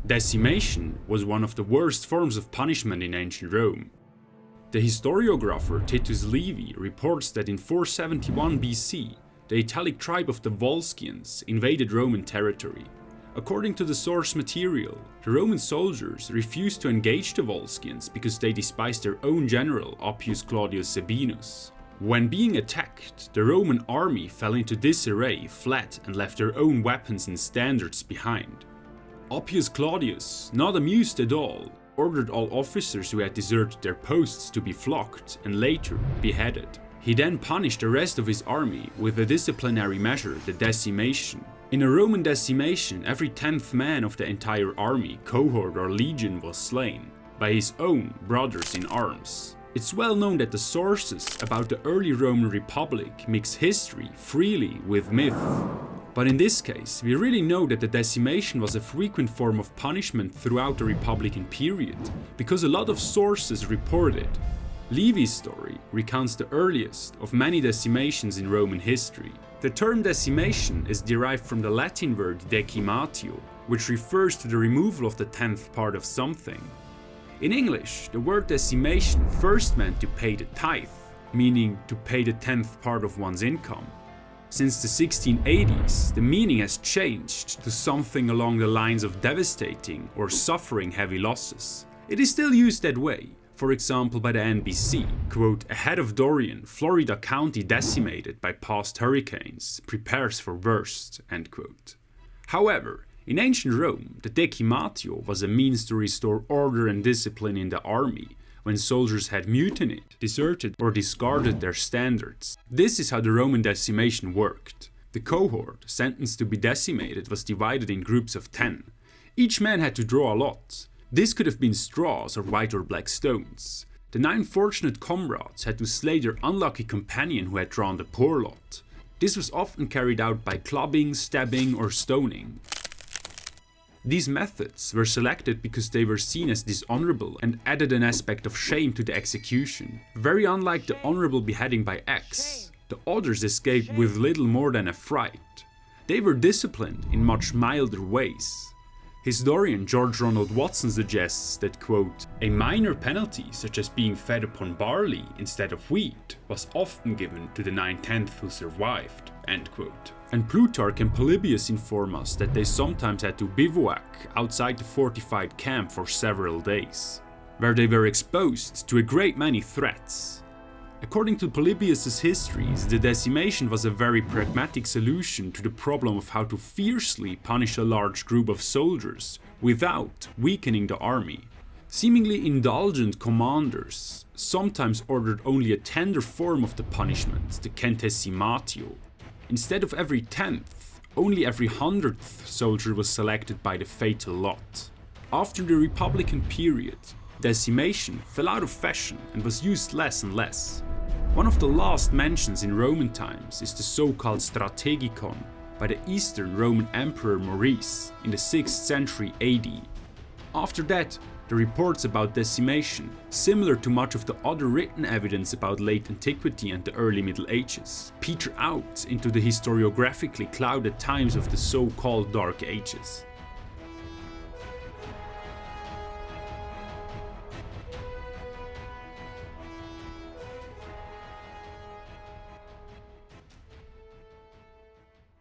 Decimation was one of the worst forms of punishment in ancient Rome. The historiographer Titus Livy reports that in 471 BC, the Italic tribe of the Volscians invaded Roman territory. According to the source material, the Roman soldiers refused to engage the Volscians because they despised their own general Appius Claudius Sabinus. When being attacked, the Roman army fell into disarray, fled, and left their own weapons and standards behind. Appius Claudius, not amused at all, ordered all officers who had deserted their posts to be flogged and later beheaded. He then punished the rest of his army with a disciplinary measure, the decimation. In a Roman decimation, every 10th man of the entire army, cohort or legion was slain by his own brothers in arms. It's well known that the sources about the early Roman Republic mix history freely with myth. But in this case, we really know that the decimation was a frequent form of punishment throughout the Republican period, because a lot of sources report it. Livy's story recounts the earliest of many decimations in Roman history. The term decimation is derived from the Latin word decimatīō, which refers to the removal of the 10th part of something. In English, the word decimation first meant to pay the tithe, meaning to pay the 10th part of one's income. Since the 1680s, the meaning has changed to something along the lines of devastating or suffering heavy losses. It is still used that way, for example by the NBC, quote, "Ahead of Dorian, Florida County decimated by past hurricanes, prepares for worst," end quote. However, in ancient Rome, the decimátiō was a means to restore order and discipline in the army, when soldiers had mutinied, deserted, or discarded their standards. This is how the Roman decimation worked. The cohort, sentenced to be decimated, was divided in groups of 10. Each man had to draw a lot. This could have been straws or white or black stones. The 9 fortunate comrades had to slay their unlucky companion who had drawn the poor lot. This was often carried out by clubbing, stabbing, or stoning. These methods were selected because they were seen as dishonorable and added an aspect of shame to the execution. Very unlike the honorable beheading by axe, the others escaped with little more than a fright. They were disciplined in much milder ways. Historian George Ronald Watson suggests that, quote, "A minor penalty, such as being fed upon barley instead of wheat, was often given to the 9/10 who survived," end quote. And Plutarch and Polybios inform us that they sometimes had to bivouac outside the fortified camp for several days, where they were exposed to a great many threats. According to Polybios' Histories, the decimation was a very pragmatic solution to the problem of how to fiercely punish a large group of soldiers without weakening the army. Seemingly indulgent commanders sometimes ordered only a tender form of the punishment, the decimātiō. Instead of every 10th, only every 100th soldier was selected by the fatal lot. After the Republican period, decimation fell out of fashion and was used less and less. One of the last mentions in Roman times is the so-called strategikon by the Eastern Roman Emperor Maurice in the 6th century AD. After that, the reports about decimation, similar to much of the other written evidence about late antiquity and the early Middle Ages, peter out into the historiographically clouded times of the so-called Dark Ages.